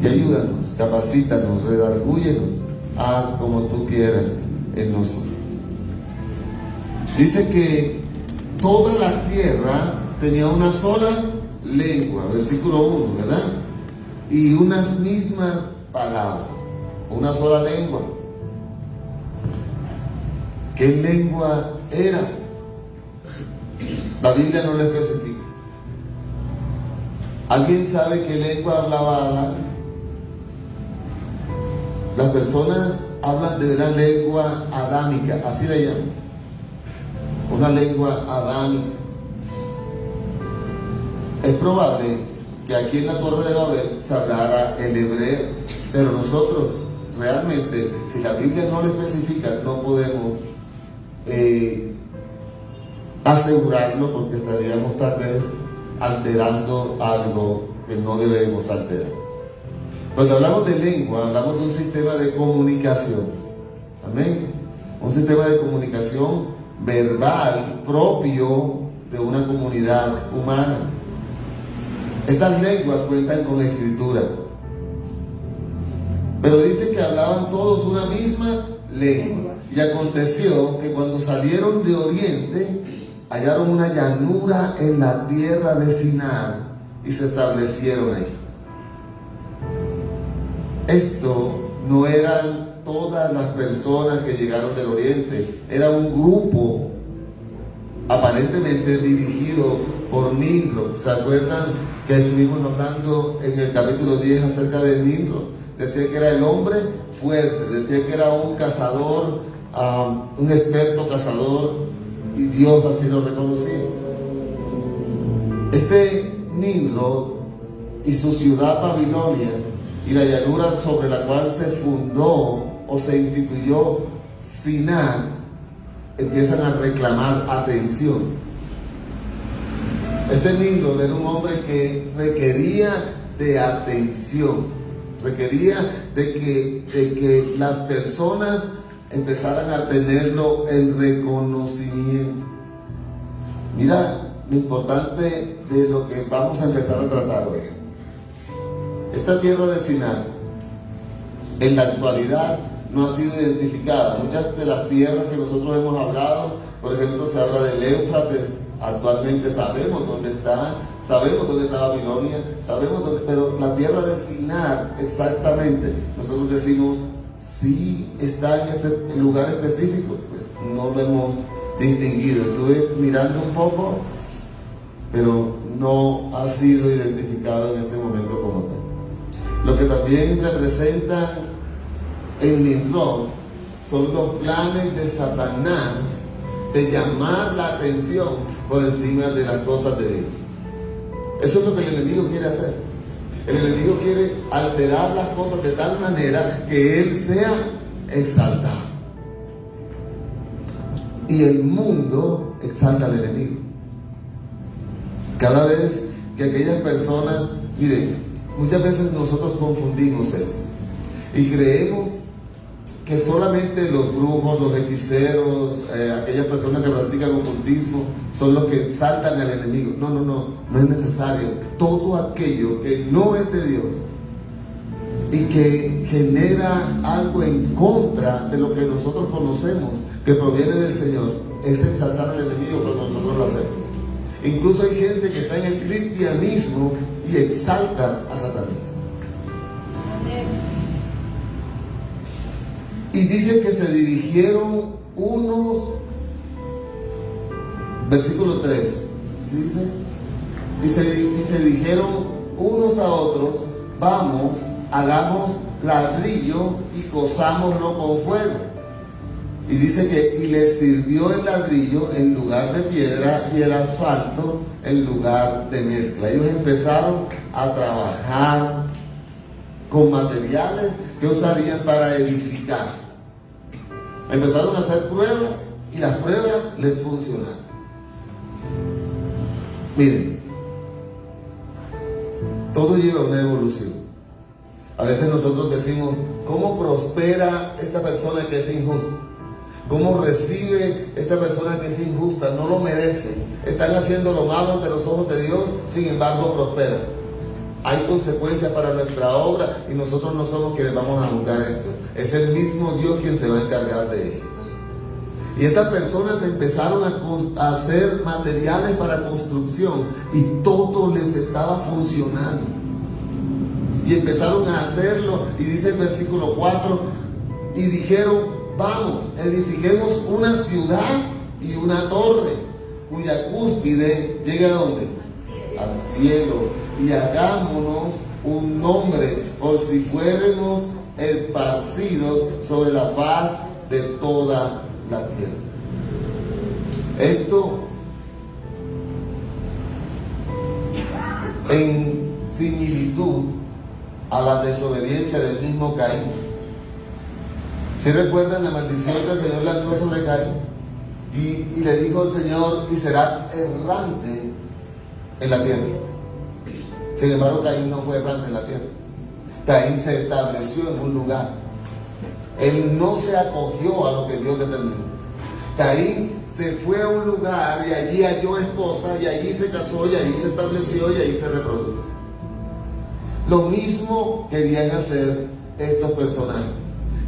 y ayúdanos, capacítanos, redargúyenos, haz como tú quieras en nosotros. Dice que toda la tierra tenía una sola lengua, versículo 1, ¿verdad? Y unas mismas palabras, una sola lengua. ¿Qué lengua era? La Biblia no lo especifica. ¿Alguien sabe qué lengua hablaba Adán? Las personas hablan de una lengua adámica, así le llaman. Una lengua adámica. Es probable que aquí en la Torre de Babel se hablara el hebreo, pero nosotros realmente, si la Biblia no lo especifica, no podemos asegurarlo, porque estaríamos tal vez alterando algo que no debemos alterar. Cuando hablamos de lengua, hablamos de un sistema de comunicación. Amén. Un sistema de comunicación verbal propio de una comunidad humana. Estas lenguas cuentan con escritura, pero dice que hablaban todos una misma lengua. Y aconteció que cuando salieron de oriente, hallaron una llanura en la tierra de Sinar y se establecieron allí. Esto no eran todas las personas que llegaron del oriente, era un grupo aparentemente dirigido por Nimrod. ¿Se acuerdan que estuvimos hablando en el capítulo 10 acerca de Nimrod? Decía que era el hombre fuerte, decía que era un cazador, un experto cazador, y Dios así lo reconocía. Este Nimrod y su ciudad Babilonia y la llanura sobre la cual se fundó o se instituyó Sinar empiezan a reclamar atención. Este Nimrod era un hombre que requería de atención, requería de que las personas empezaran a tenerlo en reconocimiento. Mira lo importante de lo que vamos a empezar a tratar hoy. Esta tierra de Sinar en la actualidad no ha sido identificada. Muchas de las tierras que nosotros hemos hablado, por ejemplo, se habla del Éufrates. Actualmente sabemos dónde está, sabemos dónde está Babilonia, sabemos dónde, pero la tierra de Sinar exactamente, nosotros decimos, sí está en este lugar específico, pues no lo hemos distinguido. Estuve mirando un poco, pero no ha sido identificado en este momento como tal. Lo que también representa en Nimrod son los planes de Satanás de llamar la atención por encima de las cosas de Dios. Eso es lo que el enemigo quiere hacer. El enemigo quiere alterar las cosas de tal manera que él sea exaltado. Y el mundo exalta al enemigo. Cada vez que aquellas personas, miren, muchas veces nosotros confundimos esto y creemos que solamente los brujos, los hechiceros, aquellas personas que practican ocultismo son los que exaltan al enemigo. No es necesario. Todo aquello que no es de Dios y que genera algo en contra de lo que nosotros conocemos, que proviene del Señor, es exaltar al enemigo cuando nosotros lo hacemos. Incluso hay gente que está en el cristianismo y exalta a Satanás. Y dice que se dirigieron unos, versículo 3, ¿sí dice? Y se dijeron unos a otros, vamos, hagamos ladrillo y cozámoslo con fuego. Y dice que y les sirvió el ladrillo en lugar de piedra y el asfalto en lugar de mezcla. Ellos empezaron a trabajar con materiales que usarían para edificar. Empezaron a hacer pruebas y las pruebas les funcionaron. Miren, todo lleva una evolución. A veces nosotros decimos, ¿cómo prospera esta persona que es injusta? ¿Cómo recibe esta persona que es injusta? No lo merece. Están haciendo lo malo ante los ojos de Dios, sin embargo prosperan. hay consecuencias para nuestra obra y nosotros no somos quienes vamos a juzgar esto. Es el mismo Dios quien se va a encargar de ello. Y estas personas empezaron a hacer materiales para construcción y todo les estaba funcionando. Y empezaron a hacerlo, y dice el versículo 4, y dijeron, vamos, edifiquemos una ciudad y una torre, cuya cúspide llegue ¿a dónde? Al cielo, y hagámonos un nombre, por si fuéramos esparcidos sobre la faz de toda la tierra. Esto en similitud a la desobediencia del mismo Caín. ¿Se recuerdan la maldición que el Señor lanzó sobre Caín? Y le dijo al Señor, y serás errante en la tierra. Sin embargo, Caín no fue errante en la tierra. Caín se estableció en un lugar. Él no se acogió a lo que Dios determinó. Caín se fue a un lugar y allí halló esposa, y allí se casó, y allí se estableció, y allí se reprodujo. Lo mismo querían hacer estos personajes.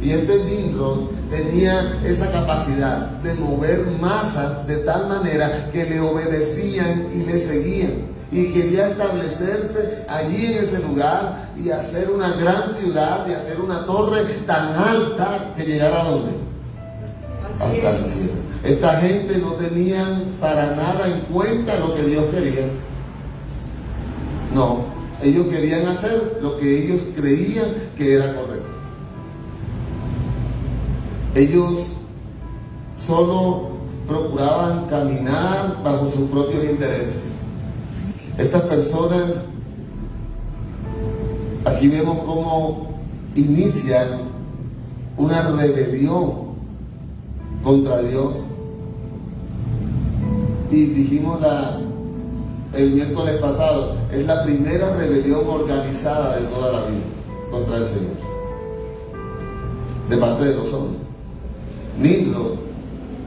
Y este Nimrod tenía esa capacidad de mover masas de tal manera que le obedecían y le seguían. Y quería establecerse allí en ese lugar y hacer una gran ciudad y hacer una torre tan alta que llegara ¿a dónde? Hasta el cielo. Esta gente no tenían para nada en cuenta lo que Dios quería. No, ellos querían hacer lo que ellos creían que era correcto. Ellos solo procuraban caminar bajo sus propios intereses. Estas personas, aquí vemos cómo inician una rebelión contra Dios. Y dijimos el miércoles pasado, es la primera rebelión organizada de toda la Biblia contra el Señor, de parte de los hombres. Nimrod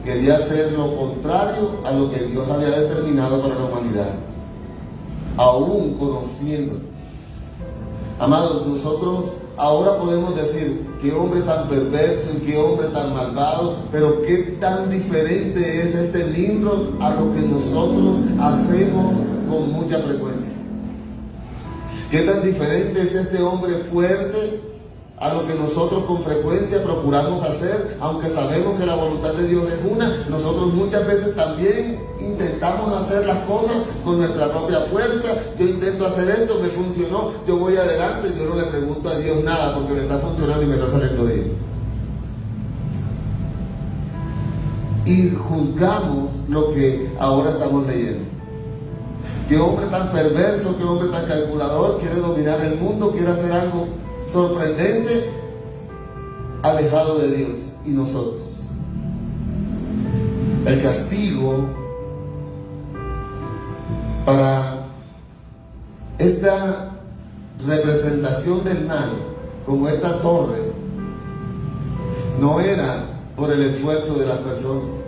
quería hacer lo contrario a lo que Dios había determinado para la humanidad, aún conociendo. Amados, nosotros ahora podemos decir, qué hombre tan perverso y qué hombre tan malvado, pero qué tan diferente es este Nimrod a lo que nosotros hacemos con mucha frecuencia. Qué tan diferente es este hombre fuerte a lo que nosotros con frecuencia procuramos hacer, aunque sabemos que la voluntad de Dios es una. Nosotros muchas veces también intentamos hacer las cosas con nuestra propia fuerza. Yo intento hacer esto, me funcionó, yo voy adelante, yo no le pregunto a Dios nada porque me está funcionando y me está saliendo bien. Y juzgamos lo que ahora estamos leyendo. Qué hombre tan perverso, qué hombre tan calculador, quiere dominar el mundo, quiere hacer algo sorprendente, alejado de Dios y nosotros. El castigo para esta representación del mal, como esta torre, no era por el esfuerzo de las personas,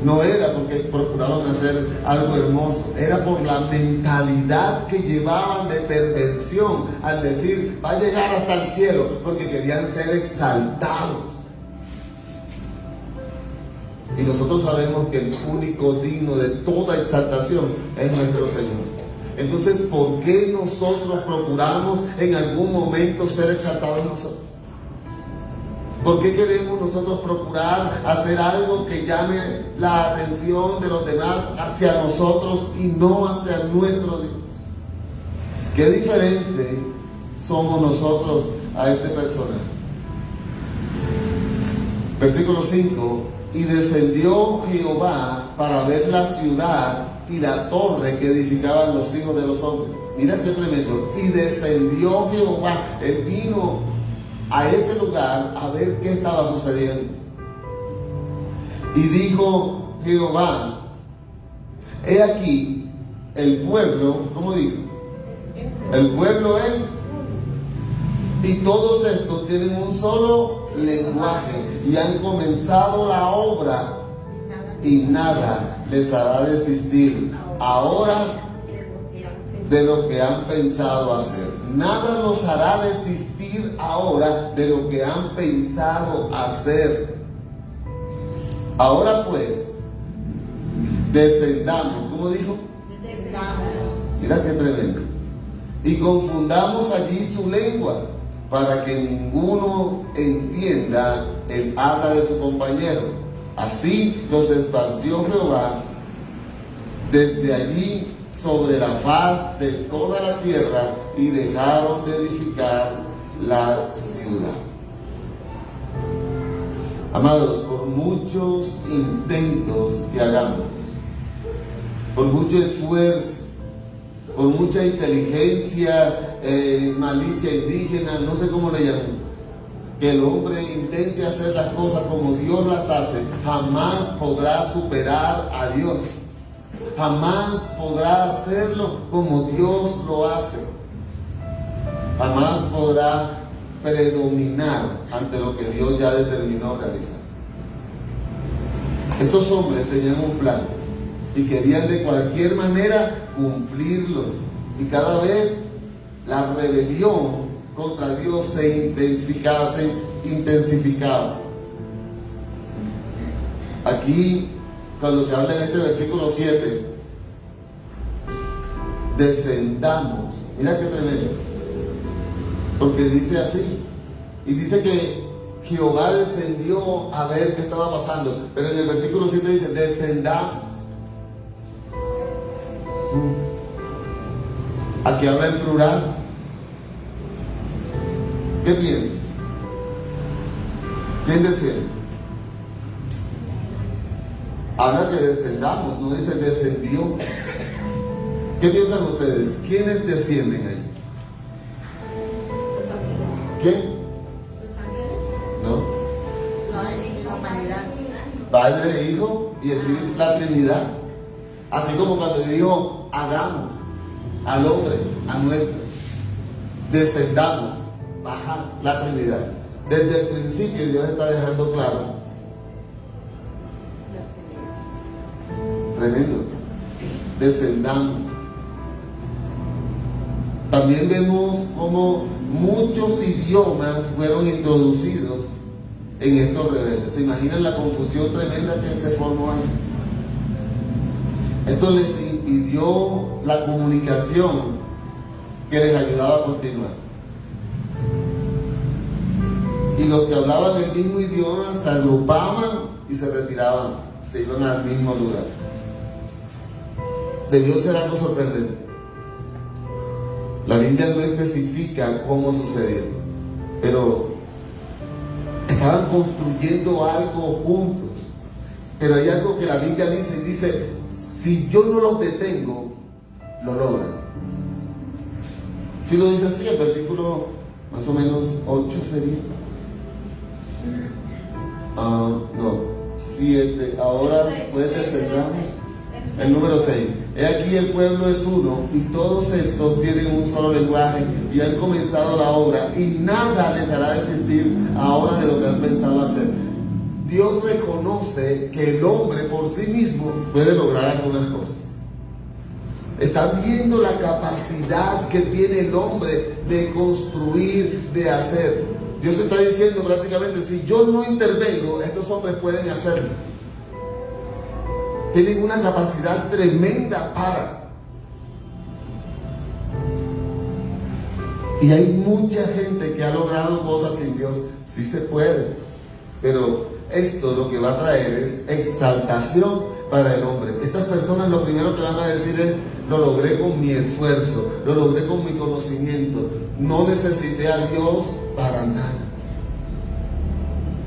no era porque procuraban hacer algo hermoso, era por la mentalidad que llevaban de perversión al decir, va a llegar hasta el cielo, porque querían ser exaltados. Y nosotros sabemos que el único digno de toda exaltación es nuestro Señor. Entonces, ¿por qué nosotros procuramos en algún momento ser exaltados nosotros? ¿Por qué queremos nosotros procurar hacer algo que llame la atención de los demás hacia nosotros y no hacia nuestro Dios? Qué diferente somos nosotros a este personaje. Versículo 5. Y descendió Jehová para ver la ciudad y la torre que edificaban los hijos de los hombres. Mira qué tremendo. Y descendió Jehová. Él vino a ese lugar a ver qué estaba sucediendo. Y dijo Jehová, he aquí el pueblo, ¿cómo dijo? El pueblo es, y todos estos tienen un solo lenguaje y han comenzado la obra y nada les hará desistir. Ahora de lo que han pensado hacer. Nada los hará desistir ahora de lo que han pensado hacer. Ahora pues, descendamos. ¿Cómo dijo? Descendamos. Mira qué tremendo. Y confundamos allí su lengua, para que ninguno entienda el habla de su compañero. Así los esparció Jehová desde allí sobre la faz de toda la tierra, y dejaron de edificar la ciudad. Amados, por muchos intentos que hagamos, por mucho esfuerzo, por mucha inteligencia, malicia indígena, no sé cómo le llamemos, que el hombre intente hacer las cosas como Dios las hace, jamás podrá superar a Dios. Jamás podrá hacerlo como Dios lo hace. Jamás podrá predominar ante lo que Dios ya determinó realizar. Estos hombres tenían un plan y querían de cualquier manera cumplirlo. Y cada vez la rebelión contra Dios se intensificaba. Aquí, cuando se habla en este versículo 7, descendamos. Mira qué tremendo. Porque dice así. Y dice que Jehová descendió a ver qué estaba pasando. Pero en el versículo 7 dice, descendamos. Aquí habla en plural. ¿Qué piensan? ¿Quién desciende? Habla que descendamos, no dice descendió. ¿Qué piensan ustedes? ¿Quiénes descienden ahí? ¿Quién? Los ángeles. ¿No? La humanidad. Padre, Hijo y Espíritu, la Trinidad. Así como cuando dijo, hagamos al hombre, a nuestro. Descendamos, baja la Trinidad. Desde el principio Dios está dejando claro. Tremendo. Descendamos. También vemos cómo muchos idiomas fueron introducidos en estos rebeldes. ¿Se imaginan la confusión tremenda que se formó ahí? Esto les impidió la comunicación que les ayudaba a continuar. Y los que hablaban el mismo idioma se agrupaban y se retiraban, se iban al mismo lugar. Debió ser algo sorprendente. La Biblia no especifica cómo sucedió, pero estaban construyendo algo juntos. Pero hay algo que la Biblia dice, si yo no los detengo, lo logran. Si lo dice así, el versículo más o menos 8 sería. No, 7. Ahora puedes descender. El número 6. He aquí el pueblo es uno, y todos estos tienen un solo lenguaje, y han comenzado la obra, y nada les hará desistir ahora de lo que han pensado hacer. Dios reconoce que el hombre por sí mismo puede lograr algunas cosas. Está viendo la capacidad que tiene el hombre de construir, de hacer. Dios está diciendo prácticamente, si yo no intervengo, estos hombres pueden hacerlo. Tienen una capacidad tremenda para. Y hay mucha gente que ha logrado cosas sin Dios. Sí se puede. Pero esto lo que va a traer es exaltación para el hombre. Estas personas lo primero que van a decir es, lo logré con mi esfuerzo, lo logré con mi conocimiento. No necesité a Dios para nada.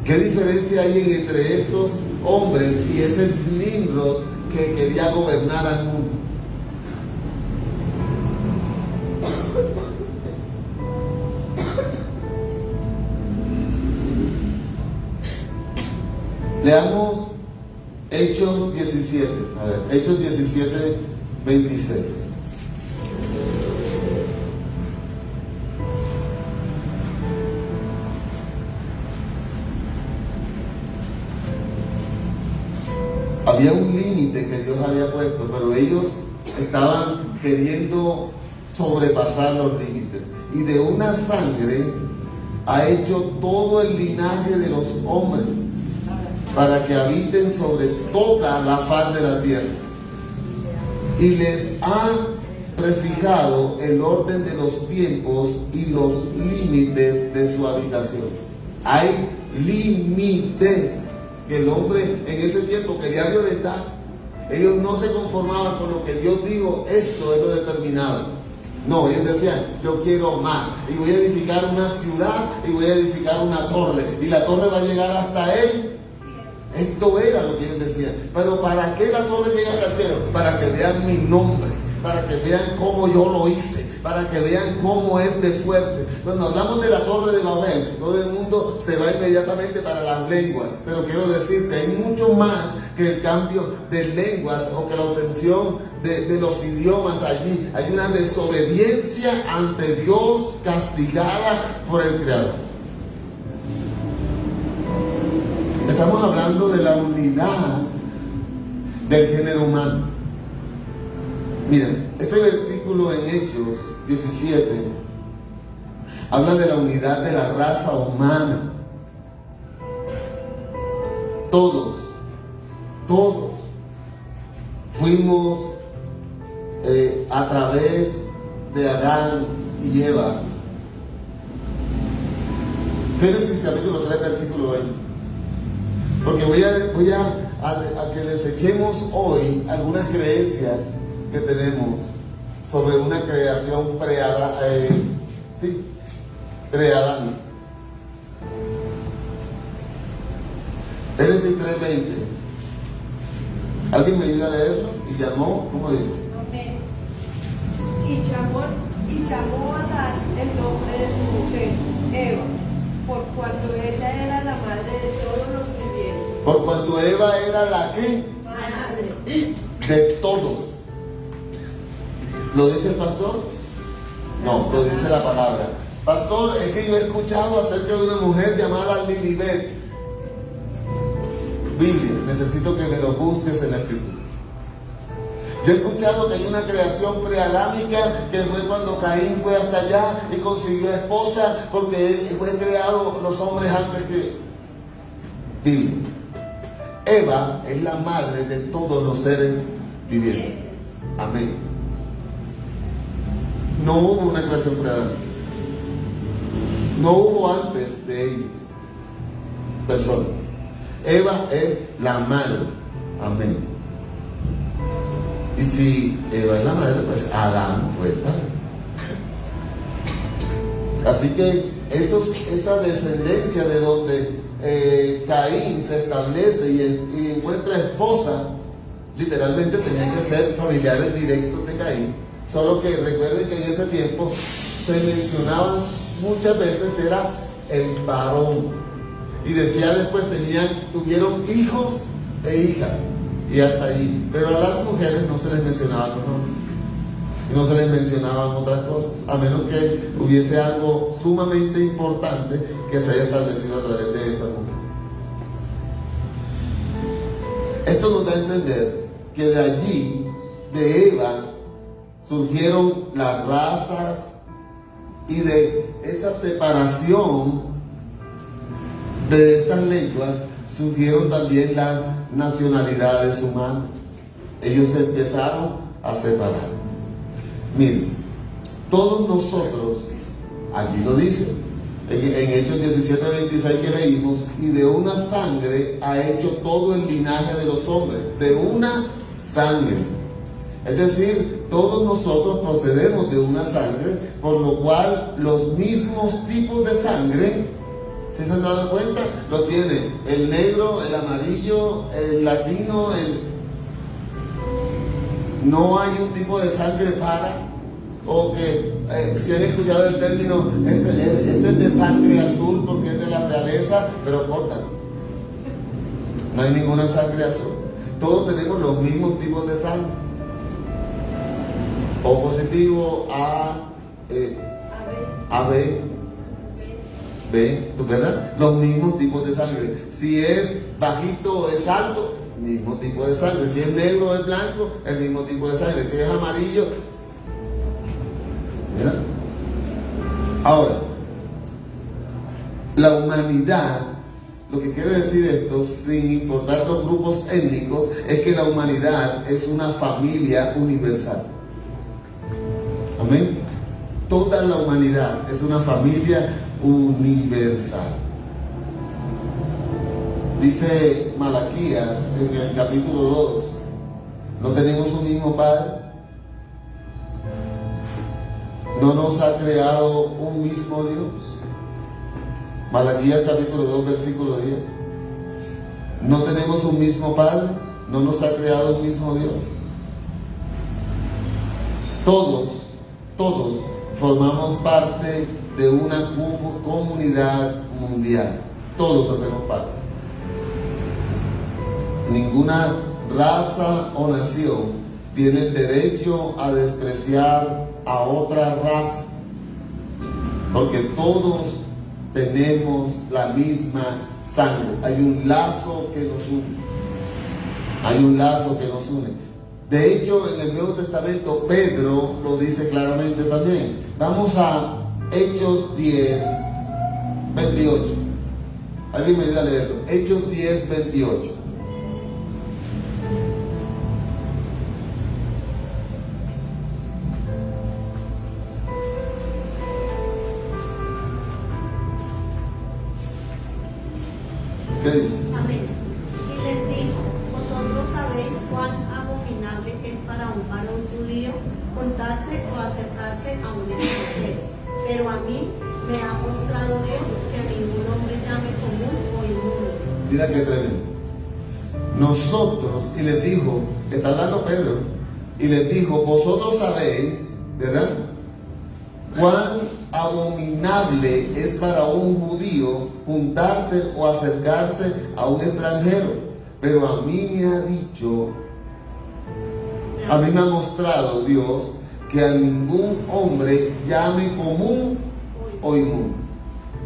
¿Qué diferencia hay entre estos hombres y ese Nimrod que quería gobernar al mundo? Leamos Hechos 17. A ver, Hechos 17, 26. Había un límite que Dios había puesto, pero ellos estaban queriendo sobrepasar los límites. Y de una sangre ha hecho todo el linaje de los hombres para que habiten sobre toda la faz de la tierra. Y les ha prefijado el orden de los tiempos y los límites de su habitación. Hay límites que el hombre en ese tiempo quería violentar. Ellos no se conformaban con lo que Dios dijo, esto es lo determinado. No, ellos decían, yo quiero más, y voy a edificar una ciudad, y voy a edificar una torre, y la torre va a llegar hasta él. Esto era lo que ellos decían. Pero ¿para qué la torre llega hasta el cielo? Para que vean mi nombre, para que vean cómo yo lo hice, para que vean cómo es de fuerte. Cuando hablamos de la torre de Babel, todo el mundo se va inmediatamente para las lenguas, pero quiero decirte, hay mucho más que el cambio de lenguas o que la obtención de los idiomas allí. Hay una desobediencia ante Dios castigada por el Creador. Estamos hablando de la unidad del género humano. Miren, este versículo en Hechos 17 habla de la unidad de la raza humana. Todos fuimos a través de Adán y Eva. Génesis capítulo 3, versículo 20. Porque voy a que desechemos hoy algunas creencias que tenemos sobre una creación pre-Adán. Génesis 3:20. ¿Alguien me ayuda a leerlo? Y llamó, ¿cómo dice? Y llamó a Adán el nombre de su mujer, Eva, por cuanto ella era la madre de todos los vivientes. Por cuanto Eva era la que Madre. de todos. ¿Lo dice el pastor? No, lo dice la palabra. Pastor, es que yo he escuchado acerca de una mujer llamada Lilibet. Biblia, necesito que me lo busques en la escritura. Yo he escuchado que hay una creación preadámica, que fue cuando Caín fue hasta allá y consiguió esposa, porque fue creado los hombres antes que... Biblia. Eva es la madre de todos los seres vivientes. Amén. No hubo una creación preadámica. No hubo antes de ellos personas. Eva es la madre. Amén. Y si Eva es la madre, pues Adán fue el padre. Así que esa descendencia de donde Caín se establece y encuentra esposa, literalmente tenían que ser familiares directos de Caín. Solo que recuerden que en ese tiempo se mencionaban muchas veces era el varón. Y decía después tuvieron hijos e hijas. Y hasta allí. Pero a las mujeres no se les mencionaban los nombres. Y no se les mencionaban otras cosas. A menos que hubiese algo sumamente importante que se haya establecido a través de esa mujer. Esto nos da a entender que de allí, de Eva, surgieron las razas y de esa separación de estas lenguas surgieron también las nacionalidades humanas. Ellos se empezaron a separar. Miren, todos nosotros, allí lo dice, en Hechos 17:26 que leímos, y de una sangre ha hecho todo el linaje de los hombres, de una sangre. Es decir, todos nosotros procedemos de una sangre, por lo cual los mismos tipos de sangre, ¿sí se han dado cuenta? Lo tiene el negro, el amarillo, el latino, no hay un tipo de sangre para, o que si han escuchado el término, este es de sangre azul porque es de la realeza, pero corta. No hay ninguna sangre azul. Todos tenemos los mismos tipos de sangre. O positivo, AB, B, ¿verdad? Los mismos tipos de sangre. Si es bajito o es alto, mismo tipo de sangre. Si es negro o es blanco, el mismo tipo de sangre. Si es amarillo, Ahora, la humanidad, lo que quiere decir esto, sin importar los grupos étnicos, es que la humanidad es una familia universal. Amén. Toda la humanidad es una familia universal. Dice Malaquías en el capítulo 2, ¿no tenemos un mismo Padre? ¿No nos ha creado un mismo Dios? Malaquías capítulo 2, versículo 10. ¿No tenemos un mismo Padre? ¿No nos ha creado un mismo Dios? Todos formamos parte de una comunidad mundial. Todos hacemos parte. Ninguna raza o nación tiene el derecho a despreciar a otra raza, porque todos tenemos la misma sangre. Hay un lazo que nos une. Hay un lazo que nos une. De hecho, en el Nuevo Testamento, Pedro lo dice claramente también. Vamos a Hechos 10, 28. Alguien me ayuda a leerlo. Hechos 10, 28. ¿Qué dice? Amén. Y les dijo: vosotros sabéis cuán abominable es para un varón judío juntarse o acercarse a un extranjero. Pero a mí me ha mostrado Dios que a ningún hombre llame común o inmundo. Mira qué tremendo. Nosotros, y les dijo, está hablando Pedro, y les dijo, vosotros sabéis, ¿verdad?, cuán abominable es para un judío juntarse o acercarse a un extranjero. Pero a mí me ha dicho, a mí me ha mostrado Dios que a ningún hombre llame común o inmundo.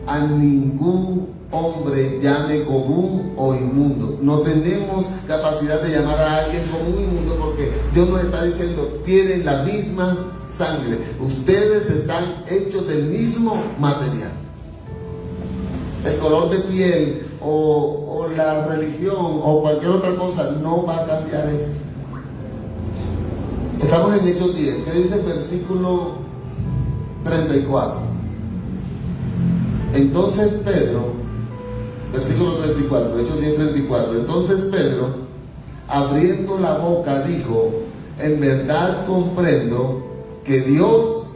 A ningún hombre llame común o inmundo. No tenemos capacidad de llamar a alguien común o inmundo, porque Dios nos está diciendo, tienen la misma sangre. Ustedes están hechos del mismo material. El color de piel o la religión o cualquier otra cosa no va a cambiar esto. Estamos en Hechos 10. ¿Qué dice el versículo 34? Entonces Pedro, versículo 34, Hechos 10, 34. Entonces Pedro, abriendo la boca, dijo, en verdad comprendo que Dios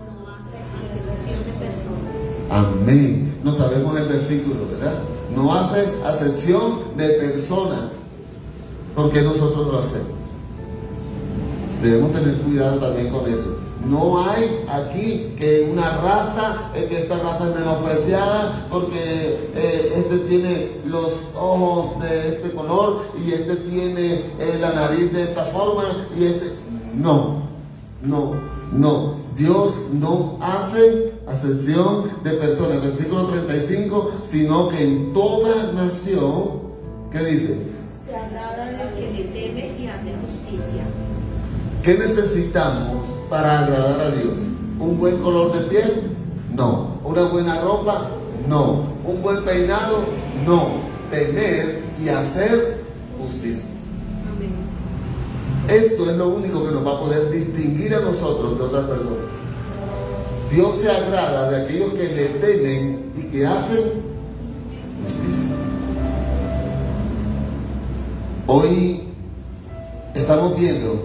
No hace acepción de personas. amén. No sabemos el versículo, ¿verdad? No hace acepción de personas. ¿Por qué nosotros lo hacemos? Debemos tener cuidado también con eso. No hay aquí que una raza, que esta raza es menospreciada porque este tiene los ojos de este color y este tiene la nariz de esta forma y este... No. Dios no hace acepción de personas. Versículo 35, sino que en toda nación, ¿qué dice? Se agrada del que le teme y hace justicia. ¿Qué necesitamos para agradar a Dios? ¿Un buen color de piel? No. ¿Una buena ropa? No. ¿Un buen peinado? No. Temer y hacer justicia. Amén. Esto es lo único que nos va a poder distinguir a nosotros de otras personas. Dios se agrada de aquellos que le temen y que hacen justicia. Hoy estamos viendo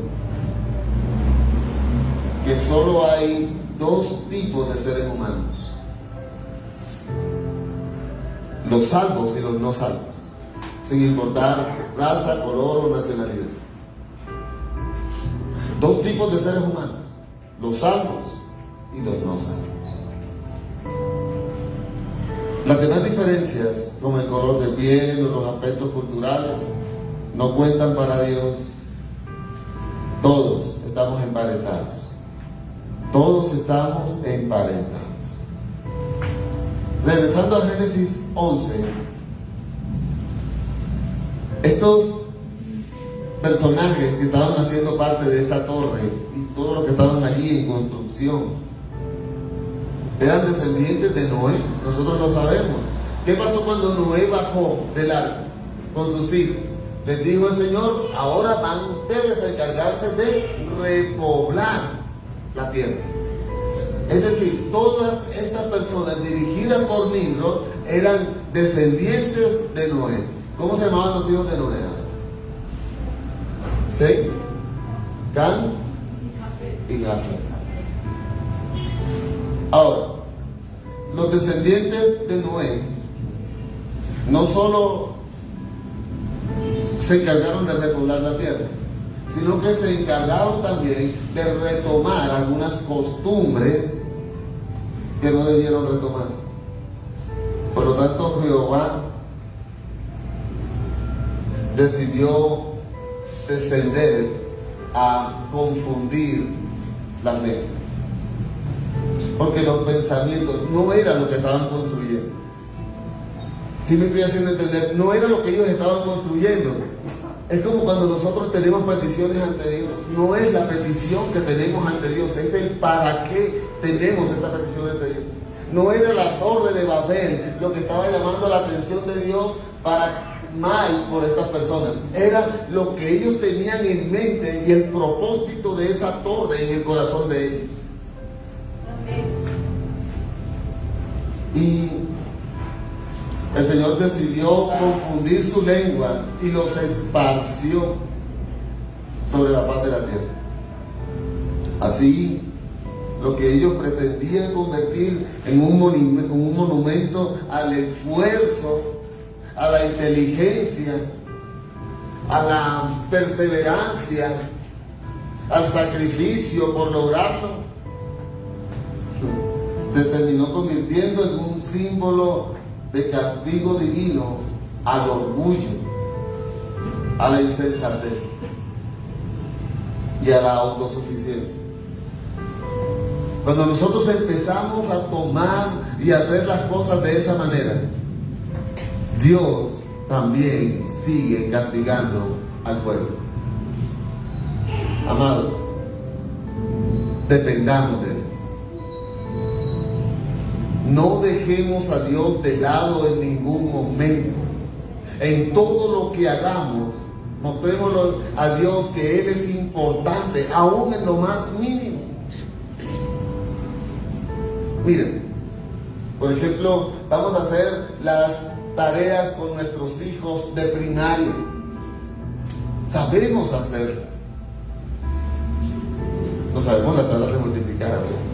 que solo hay dos tipos de seres humanos: los salvos y los no salvos, sin importar raza, color o nacionalidad. Dos tipos de seres humanos: los salvos y los no salvos. Las demás diferencias, como el color de piel o los aspectos culturales, no cuentan para Dios. Todos estamos emparentados. Todos estamos emparentados. Regresando a Génesis 11, estos personajes que estaban haciendo parte de esta torre y todos los que estaban allí en construcción Eran descendientes de Noé, nosotros lo sabemos. ¿Qué pasó cuando Noé bajó del arca con sus hijos? Les dijo el Señor, ahora van ustedes a encargarse de repoblar la tierra. Es decir, todas estas personas dirigidas por Nimrod eran descendientes de Noé. ¿Cómo se llamaban los hijos de Noé? Sem, Can y Jafet. Ahora, los descendientes de Noé no solo se encargaron de repoblar la tierra, sino que se encargaron también de retomar algunas costumbres que no debieron retomar. Por lo tanto, Jehová decidió descender a confundir las mentes, porque los pensamientos no eran lo que estaban construyendo. Si me estoy haciendo entender, no era lo que ellos estaban construyendo. Es como cuando nosotros tenemos peticiones ante Dios. No es la petición que tenemos ante Dios, es el para qué tenemos esta petición ante Dios. No era la torre de Babel lo que estaba llamando la atención de Dios para mal por estas personas. Era lo que ellos tenían en mente y el propósito de esa torre en el corazón de ellos. Y el Señor decidió confundir su lengua y los esparció sobre la faz de la tierra. Así, lo que ellos pretendían convertir en un monumento al esfuerzo, a la inteligencia, a la perseverancia, al sacrificio por lograrlo, se terminó convirtiendo en un símbolo de castigo divino al orgullo, a la insensatez y a la autosuficiencia. Cuando nosotros empezamos a tomar y hacer las cosas de esa manera, Dios también sigue castigando al pueblo. Amados, dependamos de Dios. No dejemos a Dios de lado en ningún momento. En todo lo que hagamos, mostrémoslo a Dios que Él es importante, aún en lo más mínimo. Miren, por ejemplo, vamos a hacer las tareas con nuestros hijos de primaria. Sabemos hacerlas. No sabemos las tablas de multiplicar, ¿no?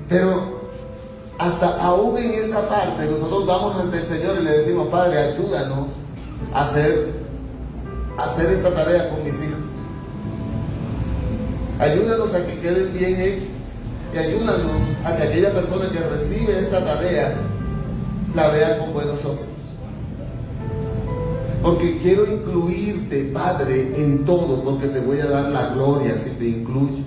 Pero hasta aún en esa parte nosotros vamos ante el Señor y le decimos: Padre, ayúdanos a hacer esta tarea con mis hijos, ayúdanos a que queden bien hechos y ayúdanos a que aquella persona que recibe esta tarea la vea con buenos ojos, porque quiero incluirte, Padre, en todo, porque te voy a dar la gloria si te incluyo.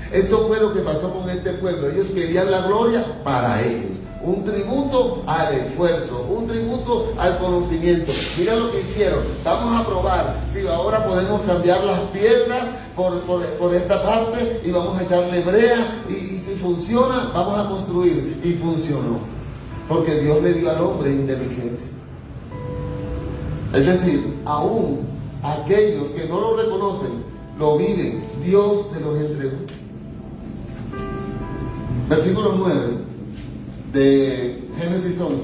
Esto fue lo que pasó con este pueblo. Ellos querían la gloria para ellos, un tributo al esfuerzo, un tributo al conocimiento. Mira lo que hicieron. Vamos a probar si ahora podemos cambiar las piedras por esta parte y vamos a echarle brea, y si funciona, vamos a construir. Y funcionó, porque Dios le dio al hombre inteligencia. Es decir, aún aquellos que no lo reconocen, lo viven, Dios se los entregó. Versículo 9 de Génesis 11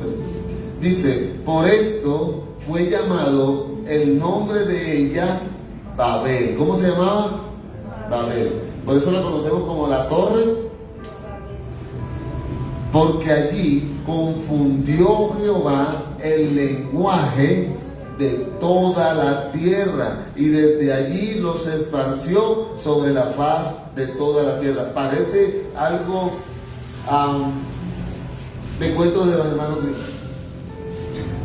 dice: por esto fue llamado el nombre de ella Babel. ¿Cómo se llamaba? Babel. Por eso la conocemos como la torre, porque allí confundió Jehová el lenguaje de toda la tierra, y desde allí los esparció sobre la faz de toda la tierra. Parece algo de cuentos de los hermanos Grimm,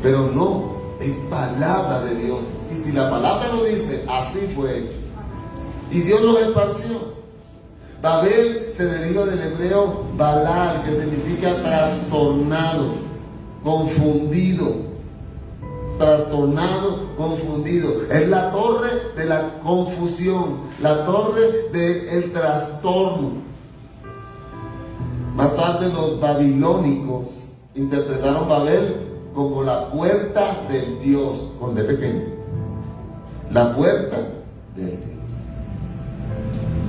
pero no, es palabra de Dios. Y si la palabra lo dice, así fue hecho. Y Dios los esparció. Babel se deriva del hebreo balal, que significa trastornado, confundido. trastornado, confundido. Es la torre de la confusión, la torre del trastorno. Más tarde los babilónicos interpretaron Babel como la puerta del Dios, con D pequeño. La puerta del Dios.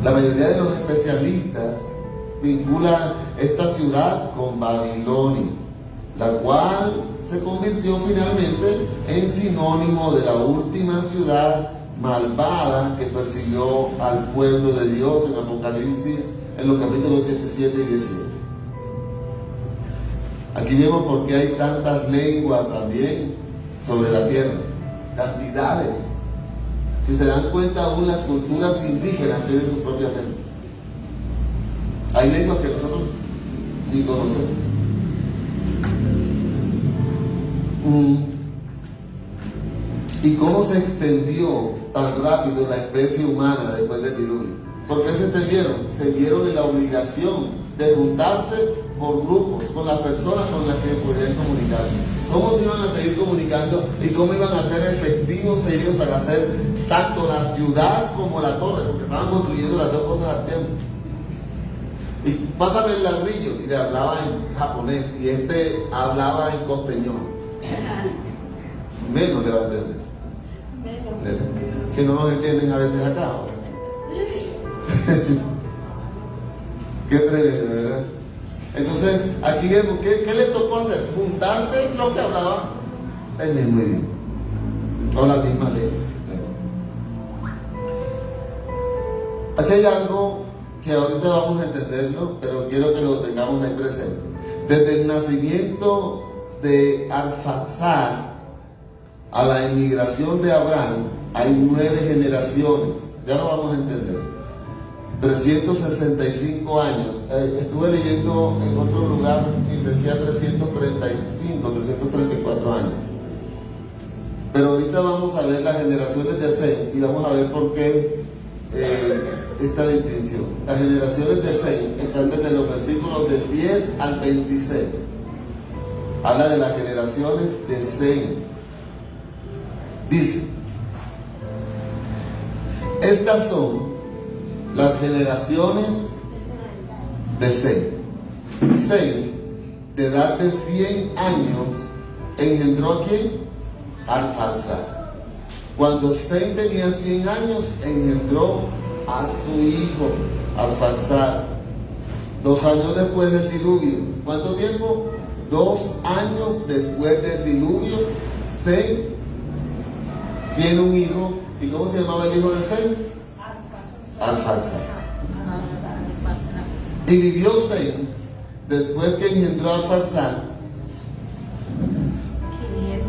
La mayoría de los especialistas vinculan esta ciudad con Babilonia, la cual se convirtió finalmente en sinónimo de la última ciudad malvada que persiguió al pueblo de Dios en Apocalipsis, en los capítulos 17 y 18. Aquí vemos por qué hay tantas lenguas también sobre la tierra, cantidades. Si se dan cuenta, aún las culturas indígenas tienen sus propias lenguas. Hay lenguas que nosotros ni conocemos. ¿Y cómo se extendió tan rápido la especie humana después del diluvio? ¿Por qué se extendieron? Se vieron en la obligación de juntarse por grupos con las personas con las que podían comunicarse. ¿Cómo se iban a seguir comunicando y cómo iban a ser efectivos ellos al hacer tanto la ciudad como la torre? Porque estaban construyendo las dos cosas al tiempo. Y pásame el ladrillo, y le hablaba en japonés, y este hablaba en costeñol. Menos le va a entender. Si no nos entienden a veces acá. Qué tremendo, ¿verdad? Entonces, aquí vemos, ¿qué les tocó hacer? Juntarse los que hablaban el mismo idioma, o la misma ley. Aquí hay algo que ahorita vamos a entenderlo, pero quiero que lo tengamos ahí presente. Desde el nacimiento de Arfaxad a la inmigración de Abraham hay 9 generaciones. Ya lo vamos a entender. 365 años. Estuve leyendo en otro lugar y decía 335, 334 años. Pero ahorita vamos a ver las generaciones de Sem y vamos a ver por qué esta distinción. Las generaciones de Sem están desde los versículos del 10 al 26. Habla de las generaciones de Sem. Dice: estas son las generaciones de Sem. Sem, de edad de 100 años, engendró a quién? Arfaxad. Cuando Sem tenía 100 años, engendró a su hijo, Arfaxad. 2 años después del diluvio. ¿Cuánto tiempo? 2 años después del diluvio, Sem tiene un hijo. ¿Y cómo se llamaba el hijo de Sem? Arfaxad. Y vivió Sem, después que engendró a Arfaxad.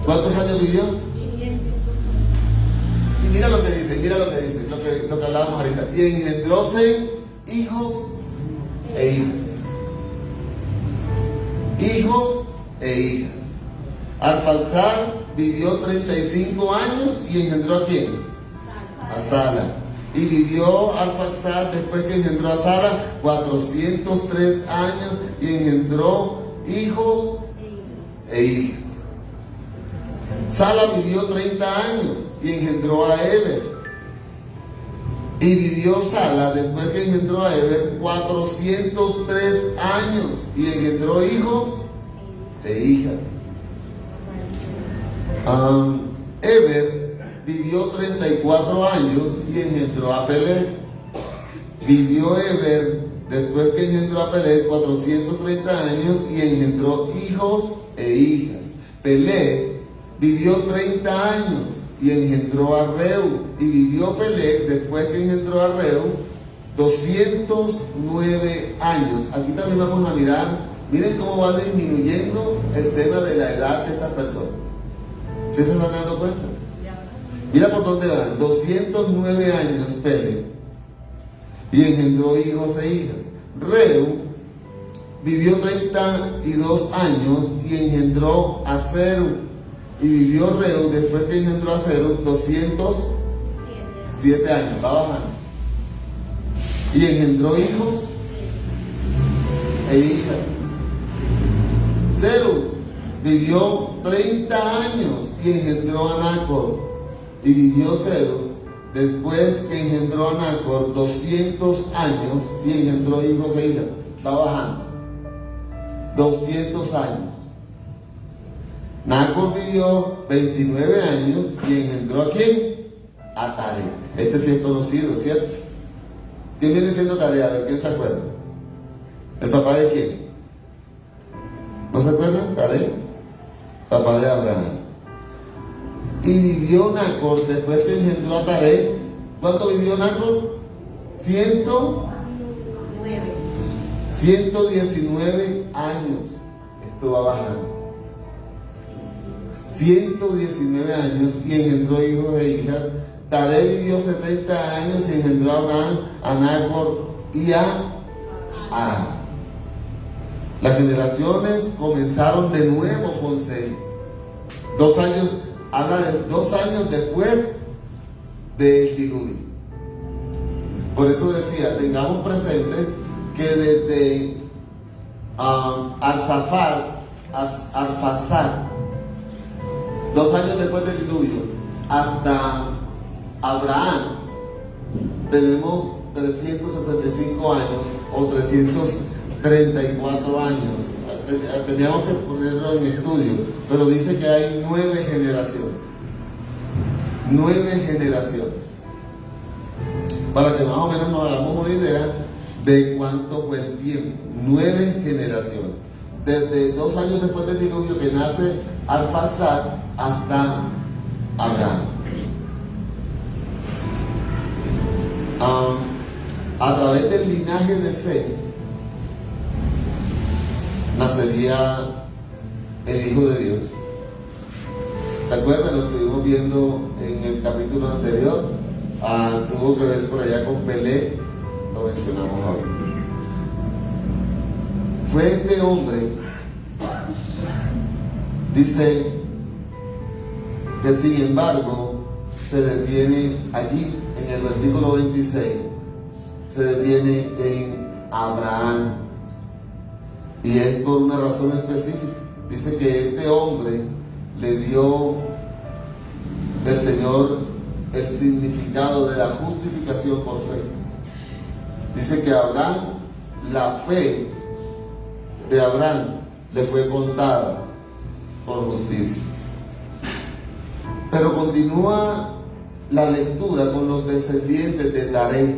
¿Cuántos años vivió? Y mira lo que dice, lo que hablábamos ahorita. Y engendró Sem hijos e hijas. Hijos e hijas. Arfaxad vivió 35 años y engendró ¿a quién? A Sala. Y vivió Arfaxad después que engendró a Sara 403 años y engendró hijos e hijas. Sala vivió 30 años y engendró a Eber. Y vivió Sala después que engendró a Eber 403 años y engendró hijos e hijas. Eber vivió 34 años y engendró a Peleg. Vivió Eber después que engendró a Peleg 430 años y engendró hijos e hijas. Peleg vivió 30 años y engendró a Reu. Y vivió Peleg después que engendró a Reu 209 años. Aquí también vamos a mirar, miren cómo va disminuyendo el tema de la edad de estas personas. ¿Sí se están dando cuenta? Mira por dónde van. 209 años Peleg y engendró hijos e hijas. Reu vivió 32 años y engendró a Serug. Y vivió Reu después que engendró a Serug 207 años. Va bajando. Y engendró hijos e hijas. Serug vivió 30 años y engendró a Nacor, y vivió Cero, después que engendró a Nacor 200 años, y engendró hijos e hijas. Va bajando. 200 años. Nacor vivió 29 años y engendró ¿a quién? A Taré. Este sí es conocido, ¿cierto? ¿Quién viene siendo Taré? A ver, ¿quién se acuerda? ¿El papá de quién? ¿No se acuerdan? Taré, papá de Abraham. Y vivió Nacor, después que engendró a Taré. ¿Cuánto vivió Nacor? 119 años. Esto va bajando. 119 años y engendró hijos e hijas. Taré vivió 70 años y engendró a Abraham, a Nacor y a Harán. Las generaciones comenzaron de nuevo con Sem. 2 años, habla de 2 años después del diluvio. Por eso decía, tengamos presente que desde Arfaxad, 2 años después del diluvio, hasta Abraham, tenemos 365 años o 334 años. Teníamos que ponerlo en estudio, pero dice que hay 9 generaciones. 9 generaciones. Para que más o menos nos hagamos una idea de cuánto fue el tiempo. 9 generaciones. Desde 2 años después del diluvio que nace Arfaxad hasta Abraham. A través del linaje de Sem nacería el Hijo de Dios. ¿Se acuerdan? Lo estuvimos viendo en el capítulo anterior. Tuvo que ver por allá con Pelé. Lo mencionamos hoy. Fue este hombre, dice que sin embargo se detiene allí en el versículo 26, se detiene en Abraham, y es por una razón específica. Dice que este hombre le dio el Señor el significado de la justificación por fe. Dice que Abraham, la fe de Abraham le fue contada por justicia. Pero continúa la lectura con los descendientes de Taré.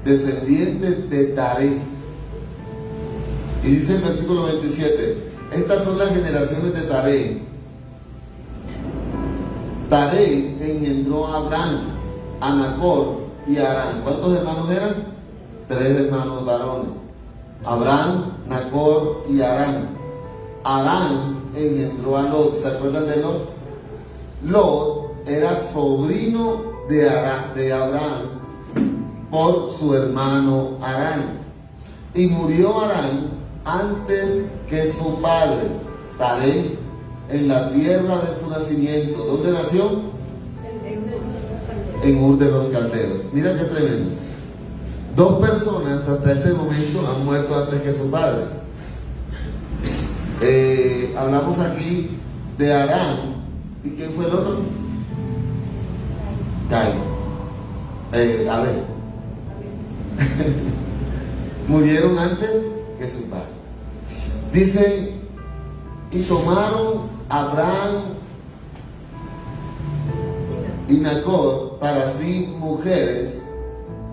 Descendientes de Taré. Y dice el versículo 27, estas son las generaciones de Taré. Taré engendró a Abraham, a Nacor y a Harán. ¿Cuántos hermanos eran? 3 hermanos varones. Abraham, Nacor y Harán. Harán engendró a Lot. ¿Se acuerdan de Lot? Lot era sobrino de Abraham por su hermano Harán. Y murió Harán antes que su padre, Taré, en la tierra de su nacimiento. ¿Dónde nació? En Ur de los Caldeos. Mira qué tremendo. 2 personas hasta este momento han muerto antes que su padre. Hablamos aquí de Harán. ¿Y quién fue el otro? Caín. Abel. Murieron antes que su padre. Dice, y tomaron Abraham y Nacor para sí mujeres.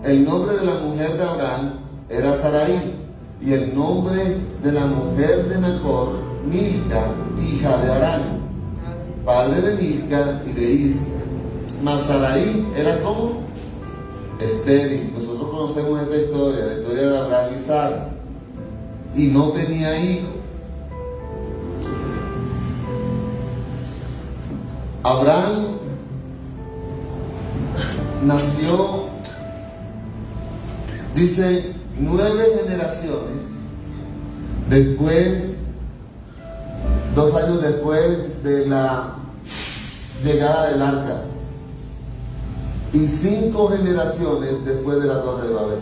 El nombre de la mujer de Abraham era Sarai, y el nombre de la mujer de Nacor, Milca, hija de Harán, padre de Milca y de Isca. Mas Sarai era como estéril. Nosotros conocemos esta historia, la historia de Abraham y Sara, y no tenía hijo. Abraham nació, dice, 9 generaciones después, 2 años después de la llegada del arca, y 5 generaciones después de la Torre de Babel.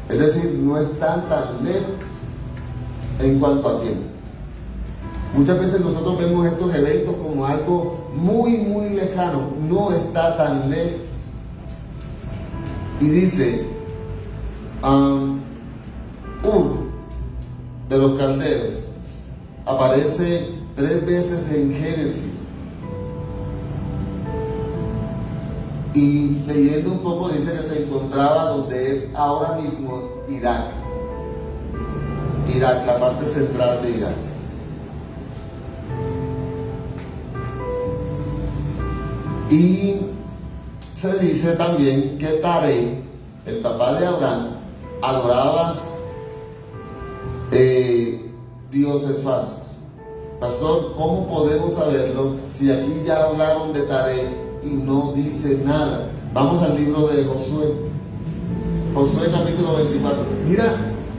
Es decir, no están tan lejos en cuanto a tiempo. Muchas veces nosotros vemos estos eventos como algo muy, muy lejano. No está tan lejos. Y dice, Ur de los caldeos aparece 3 veces en Génesis. Y leyendo un poco dice que se encontraba donde es ahora mismo Irak. Irak, la parte central de Irak. Y se dice también que Taré, el papá de Abraham, adoraba dioses falsos. Pastor, ¿cómo podemos saberlo si aquí ya hablaron de Taré y no dice nada? Vamos al libro de Josué. Josué capítulo 24.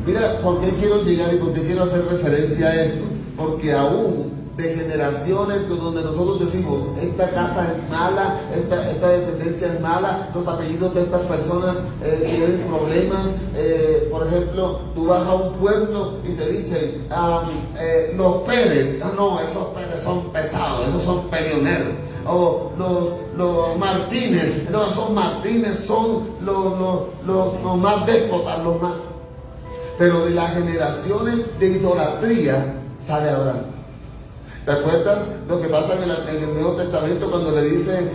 Mira por qué quiero llegar y por qué quiero hacer referencia a esto. Porque aún de generaciones donde nosotros decimos, esta casa es mala, esta descendencia es mala, los apellidos de estas personas tienen problemas. Por ejemplo, tú vas a un pueblo y te dicen, los Pérez, no, esos Pérez son pesados, esos son peleoneros. O los Martínez, no, esos Martínez son los más déspotas, los más. Pero de las generaciones de idolatría sale Abraham. ¿Te acuerdas lo que pasa en el Nuevo Testamento cuando le dicen,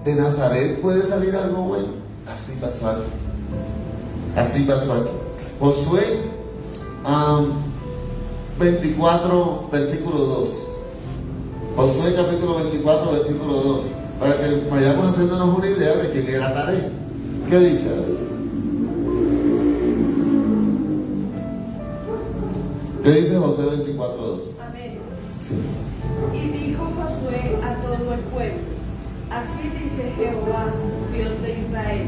de Nazaret puede salir algo bueno? Así pasó aquí. Así pasó aquí. Josué 24, versículo 2. Josué capítulo 24, versículo 2. Para que vayamos haciéndonos una idea de quién era Taré. ¿Qué dice? ¿Qué dice Josué 24, 2? Amén. Sí. Y dijo Josué a todo el pueblo: así dice Jehová, Dios de Israel: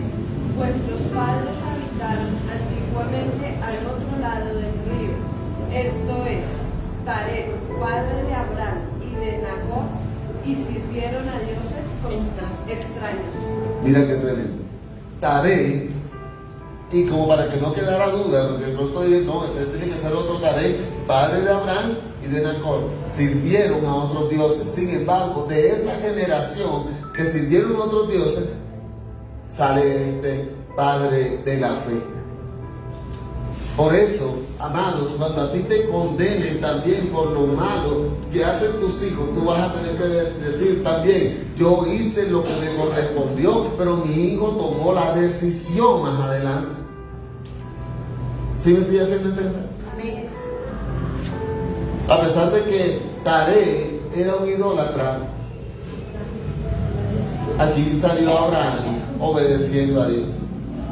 vuestros padres habitaron antiguamente al otro lado del río, esto es, Taré, padre de Abraham y de Nacor, y sirvieron a dioses extraños. Mira qué tremendo. Taré, y como para que no quedara duda, porque de pronto dicen, no, este tiene que ser otro Taré, padre de Abraham y de Nacor, sirvieron a otros dioses. Sin embargo, de esa generación que sirvieron a otros dioses, sale este padre de la fe. Por eso, amados, cuando a ti te condenen también por lo malo que hacen tus hijos, tú vas a tener que decir también, yo hice lo que me correspondió, pero mi hijo tomó la decisión más adelante. ¿Sí me estoy haciendo entender? Amén. A pesar de que Taré era un idólatra, aquí salió Abraham obedeciendo a Dios.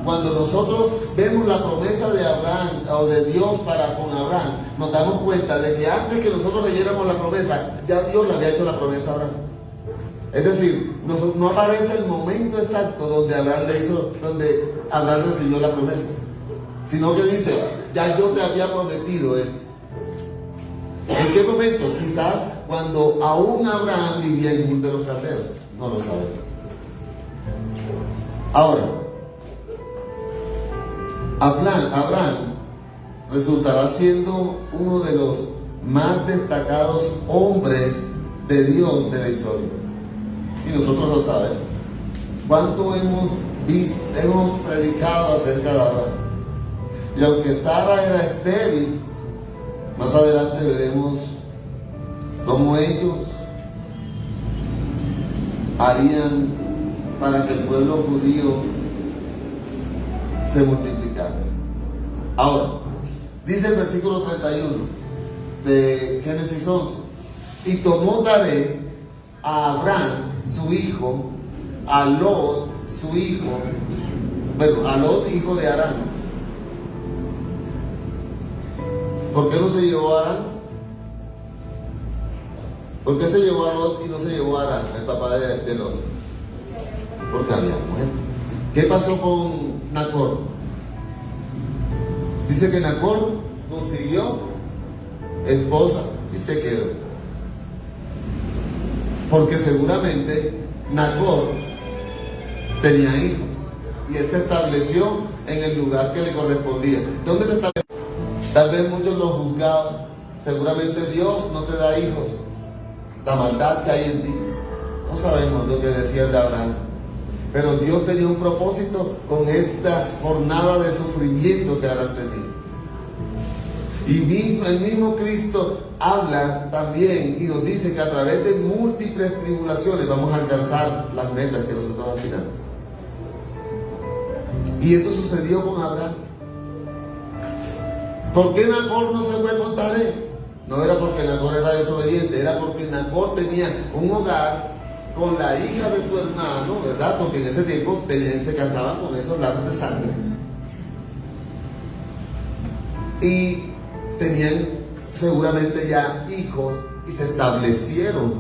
Cuando nosotros vemos la promesa de Abraham o de Dios para con Abraham, nos damos cuenta de que antes que nosotros leyéramos la promesa, ya Dios le había hecho la promesa a Abraham. Es decir, no aparece el momento exacto donde Abraham recibió la promesa, sino que dice, ya yo te había prometido esto. ¿En qué momento? Quizás cuando aún Abraham vivía en Ur de los Caldeos. No lo sabemos. Ahora, Abraham resultará siendo uno de los más destacados hombres de Dios de la historia. Y nosotros lo sabemos. ¿Cuánto hemos predicado acerca de Abraham? Y aunque Sara era estéril, más adelante veremos cómo ellos harían para que el pueblo judío se multiplicara. Ahora, dice el versículo 31 de Génesis 11: y tomó Taré a Abraham, su hijo, a Lot, su hijo, a Lot, hijo de Harán. ¿Por qué no se llevó a Harán? ¿Por qué se llevó a Lot y no se llevó a Harán, el papá de Lot? Porque había muerto. ¿Qué pasó con Nacor? Dice que Nacor consiguió esposa y se quedó. Porque seguramente Nacor tenía hijos y él se estableció en el lugar que le correspondía. ¿Dónde se estableció? Tal vez muchos lo juzgaban, seguramente Dios no te da hijos. La maldad que hay en ti. No sabemos lo que decía de Abraham. Pero Dios tenía un propósito con esta jornada de sufrimiento que Abraham tenía. Y el mismo Cristo habla también y nos dice que a través de múltiples tribulaciones vamos a alcanzar las metas que nosotros aspiramos. Y eso sucedió con Abraham. ¿Por qué Nacor no se fue con Taré? No era porque Nacor era desobediente, era porque Nacor tenía un hogar con la hija de su hermano, ¿verdad? Porque en ese tiempo se casaban con esos lazos de sangre. Y tenían seguramente ya hijos y se establecieron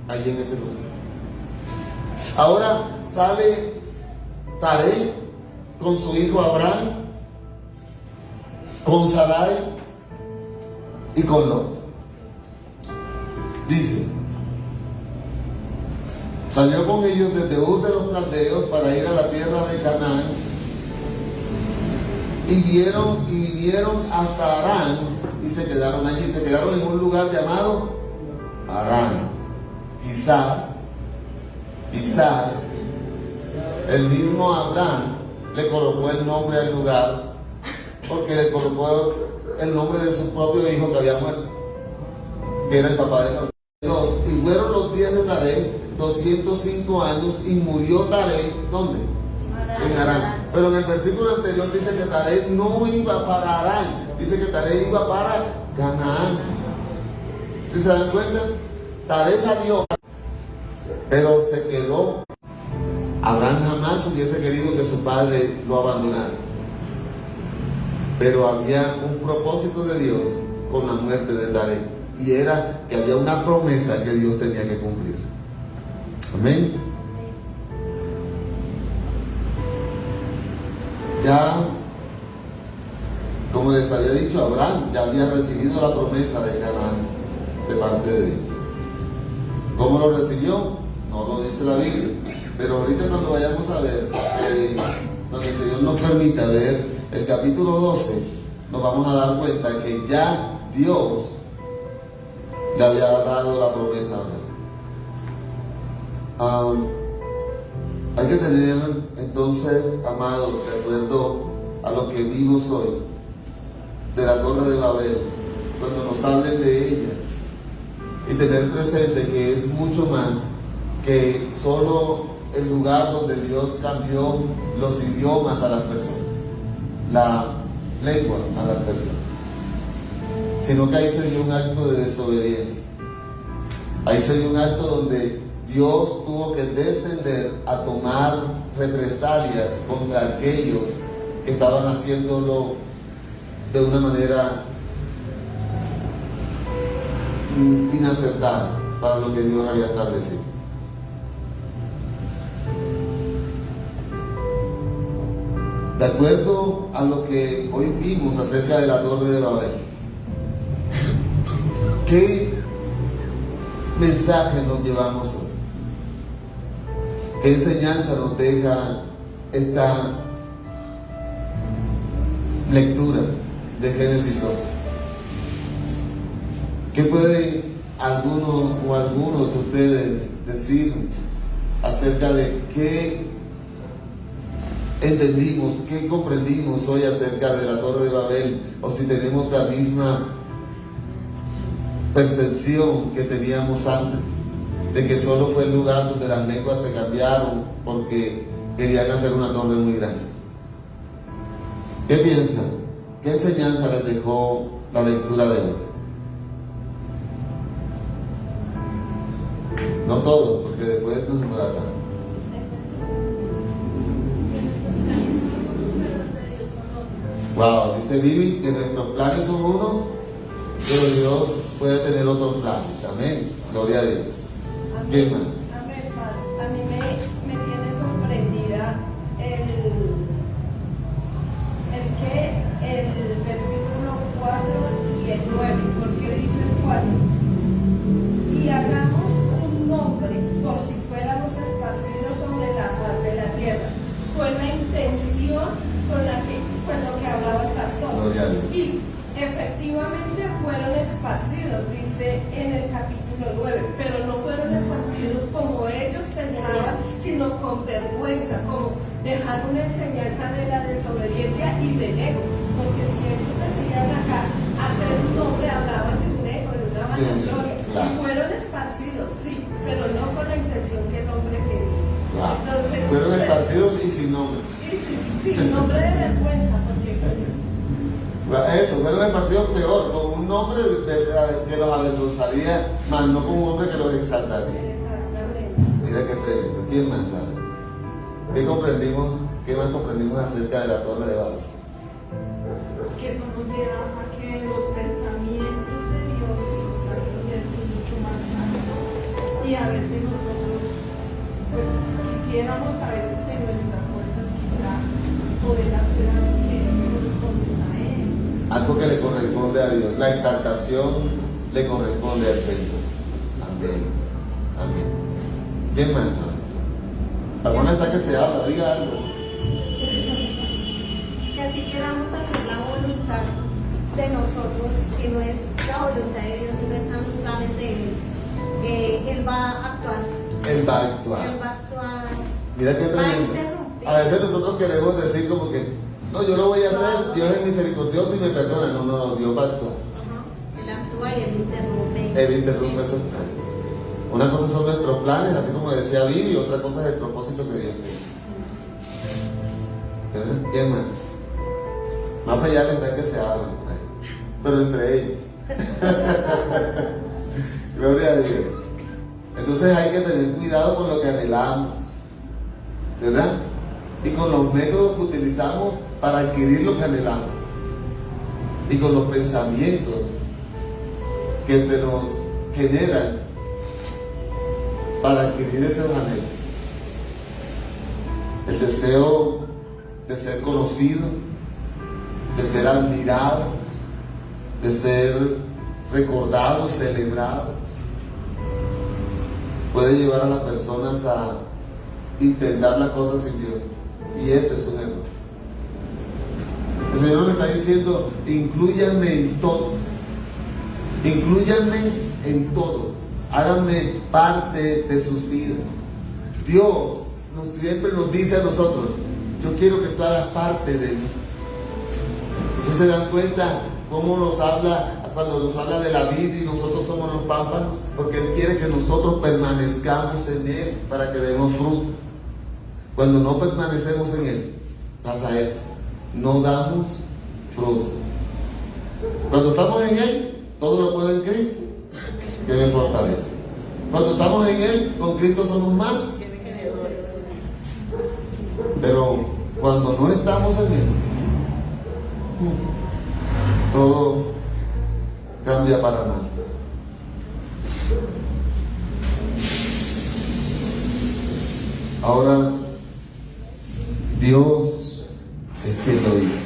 allí en ese lugar. Ahora sale Taré con su hijo Abraham, con Sarai y con Lot. Dice, salió con ellos desde Ur de los Caldeos para ir a la tierra de Canaán y vinieron hasta Harán y se quedaron allí. Se quedaron en un lugar llamado Harán. Quizás el mismo Abraham le colocó el nombre al lugar porque le colocó el nombre de su propio hijo que había muerto, que era el papá de los. Y fueron los días de Taré 205 años y murió Taré, ¿dónde? En Harán. Pero en el versículo anterior dice que Taré no iba para Harán, dice que Taré iba para Canaán. ¿Sí se dan cuenta? Taré salió, pero se quedó. Abraham jamás hubiese querido que su padre lo abandonara. Pero había un propósito de Dios con la muerte de Taré, y era que había una promesa que Dios tenía que cumplir. Amén. Ya, como les había dicho, Abraham ya había recibido la promesa de Canaán de parte de Dios. ¿Cómo lo recibió? No lo dice la Biblia. Pero ahorita cuando vayamos a ver, cuando el Señor nos permita ver el capítulo 12, nos vamos a dar cuenta que ya Dios le había dado la promesa a Abraham. Hay que tener entonces, amados, de acuerdo a lo que vimos hoy de la Torre de Babel, cuando nos hablen de ella, y tener presente que es mucho más que solo el lugar donde Dios cambió los idiomas a las personas, la lengua a las personas, sino que ahí se dio un acto de desobediencia. Ahí se dio un acto donde Dios tuvo que descender a tomar represalias contra aquellos que estaban haciéndolo de una manera inacertada para lo que Dios había establecido. De acuerdo a lo que hoy vimos acerca de la Torre de Babel, ¿qué mensaje nos llevamos hoy? ¿Qué enseñanza nos deja esta lectura de Génesis 11? ¿Qué puede alguno o algunos de ustedes decir acerca de qué entendimos, qué comprendimos hoy acerca de la Torre de Babel? O si tenemos la misma percepción que teníamos antes, de que solo fue el lugar donde las lenguas se cambiaron porque querían hacer una torre muy grande. ¿Qué piensan? ¿Qué enseñanza les dejó la lectura de hoy? No todos, porque después nos trata. Wow, dice Vivi que nuestros planes son unos, pero Dios puede tener otros planes. Amén. Gloria a Dios. ¿Qué más? Amén, Paz. A mí me tiene sorprendida el versículo 4 y el 9. ¿Por qué dice el 4? Y hagamos un nombre por si fuéramos esparcidos sobre la faz de la tierra. Fue la intención con lo que hablaba el pastor. Gloria a Dios. Y Efectivamente fueron esparcidos, dice en el capítulo 9, pero no fueron esparcidos como ellos pensaban, sino con vergüenza, como dejar una enseñanza de la desobediencia y del ego. Porque si ellos decían acá hacer un nombre, hablaban de un ego, de una vanagloria. Claro. Y fueron esparcidos, sí, pero no con la intención que el hombre quería. Claro. Entonces, Fueron esparcidos y sin nombre. y sin nombre de vergüenza, porque pues, Eso, fueron esparcidos peor, con un nombre que los avergonzaría, más no con un hombre que los exaltaría. exactamente. Mira qué tremendo. ¿Quién más sabe? ¿Qué más comprendimos acerca de la Torre de Babel? Que eso nos lleva a que los pensamientos de Dios y los caminos de Él son mucho más altos, y a veces nosotros pues quisiéramos a veces en nuestras fuerzas quizá poder hacer algo que no corresponde a Él. Algo que le corresponde a Dios. La exaltación le corresponde al Señor. Amén. Amén. ¿Quién más? La buena está que se habla, diga algo. Que así queramos hacer la voluntad de nosotros, si no es la voluntad de Dios, si no están los planes de Él, Él va a actuar. Él va a actuar. Él va a actuar. Mira qué Va a tremendo. interrumpir. A veces nosotros queremos decir como que, no, yo lo voy a hacer, Dios es misericordioso y me perdona. No, no, no, Dios va a actuar. Ajá. Él actúa y Él interrumpe. Él interrumpe esos planes. Una cosa son nuestros planes, así como decía Vivi, y otra cosa es el propósito que Dios tiene. ¿Verdad? ¿Quién más? Más allá está que se hablan, pero entre ellos. Gloria a Dios. Entonces hay que tener cuidado con lo que anhelamos, ¿verdad? Y con los métodos que utilizamos para adquirir lo que anhelamos. Y con los pensamientos que se nos generan para adquirir esos anhelos. El deseo de ser conocido, de ser admirado, de ser recordado, celebrado, puede llevar a las personas a intentar las cosas sin Dios. Y ese es un error. El Señor nos está diciendo, inclúyanme en todo. Inclúyanme en todo. Háganme parte de sus vidas. Dios siempre nos dice a nosotros, yo quiero que tú hagas parte de mí. ¿Y se dan cuenta cómo nos habla cuando nos habla de la vida y nosotros somos los pámpanos? Porque Él quiere que nosotros permanezcamos en Él para que demos fruto. Cuando no permanecemos en Él, pasa esto, no damos fruto. Cuando estamos en Él, todo lo puedo en Cristo, que me fortalece. Cuando estamos en Él, con Cristo somos más. Pero cuando no estamos en Él, todo cambia para mal. Ahora, Dios es quien lo hizo.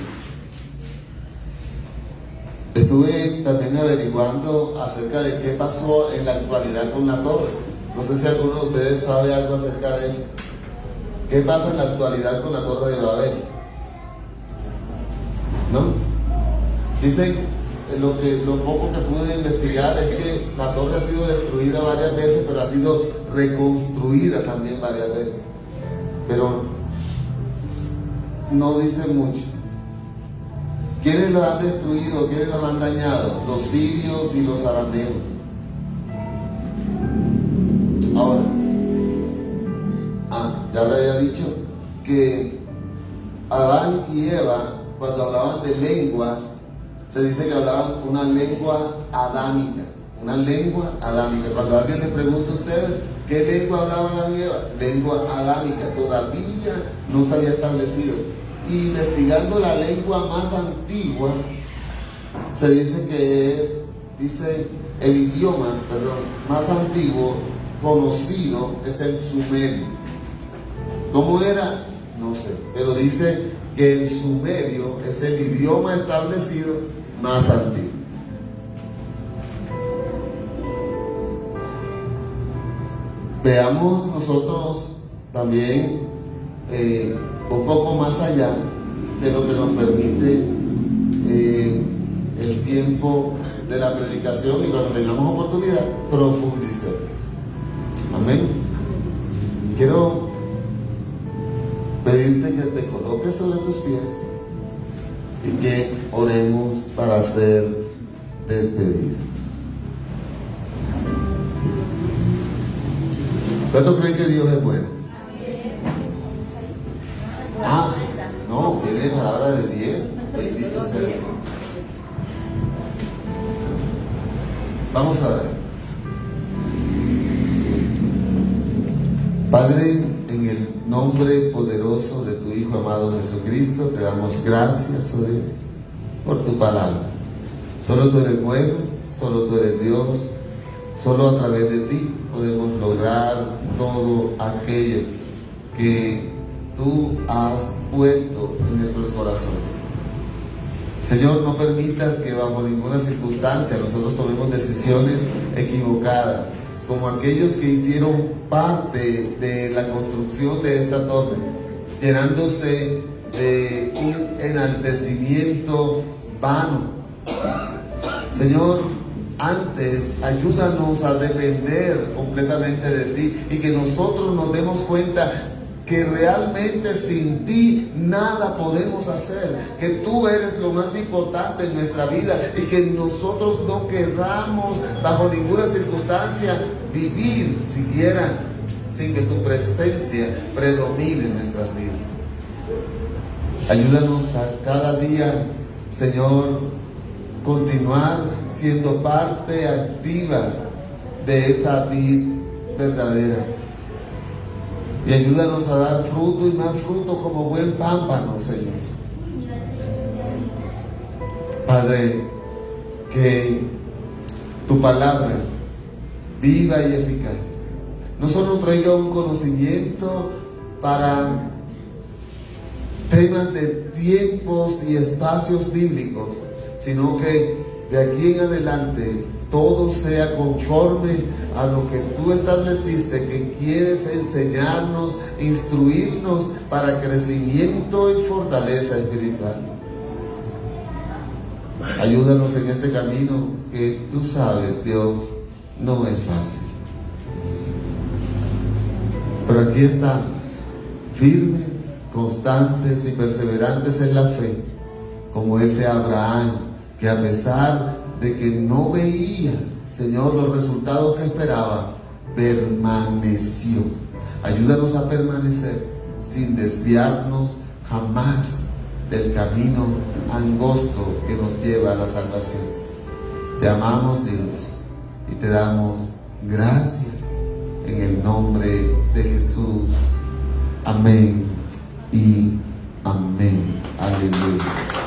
Estuve también averiguando acerca de qué pasó en la actualidad con la torre. No sé si alguno de ustedes sabe algo acerca de eso. ¿Qué pasa en la actualidad con la Torre de Babel? ¿No? Dicen, lo poco que pude investigar es que la torre ha sido destruida varias veces, pero ha sido reconstruida también varias veces. Pero no dice mucho. ¿Quiénes los han destruido? ¿Quiénes los han dañado? Los sirios y los arameos. Ahora, ya le había dicho que Adán y Eva, cuando hablaban de lenguas, se dice que hablaban una lengua adámica. Una lengua adámica. Cuando alguien les pregunta a ustedes, ¿qué lengua hablaban Adán y Eva? Lengua adámica. Todavía no se había establecido. Investigando la lengua más antigua, se dice que el idioma, más antiguo conocido es el sumerio. ¿Cómo era? No sé, pero dice que el sumerio es el idioma establecido más antiguo. Veamos nosotros también un poco más allá de lo que nos permite el tiempo de la predicación y cuando tengamos oportunidad, profundicemos. Amén. Quiero pedirte que te coloques sobre tus pies y que oremos para ser despedidos. ¿Cuánto creen que Dios es bueno? Ah, no, tiene palabra de 10. Bendito sea Dios. Vamos a ver. Padre, en el nombre poderoso de tu Hijo amado Jesucristo, te damos gracias, oh Dios, por tu palabra. Solo tú eres bueno, solo tú eres Dios, solo a través de ti podemos lograr todo aquello que tú has puesto en nuestros corazones. Señor, no permitas que bajo ninguna circunstancia nosotros tomemos decisiones equivocadas, como aquellos que hicieron parte de la construcción de esta torre, llenándose de un enaltecimiento vano. Señor, antes ayúdanos a depender completamente de ti y que nosotros nos demos cuenta que realmente sin ti nada podemos hacer, que tú eres lo más importante en nuestra vida y que nosotros no querramos bajo ninguna circunstancia vivir siquiera sin que tu presencia predomine en nuestras vidas. Ayúdanos a cada día, Señor, continuar siendo parte activa de esa vida verdadera. Y ayúdanos a dar fruto y más fruto como buen pámpano, Señor. Padre, que tu palabra viva y eficaz no solo traiga un conocimiento para temas de tiempos y espacios bíblicos, sino que de aquí en adelante todo sea conforme a lo que tú estableciste, que quieres enseñarnos, instruirnos para crecimiento y fortaleza espiritual. Ayúdanos en este camino que tú sabes, Dios, no es fácil. Pero aquí estamos, firmes, constantes y perseverantes en la fe, como ese Abraham, que a pesar de que no veía, Señor, los resultados que esperaba, permaneció. Ayúdanos a permanecer sin desviarnos jamás del camino angosto que nos lleva a la salvación. Te amamos, Dios, y te damos gracias en el nombre de Jesús. Amén y amén. Aleluya.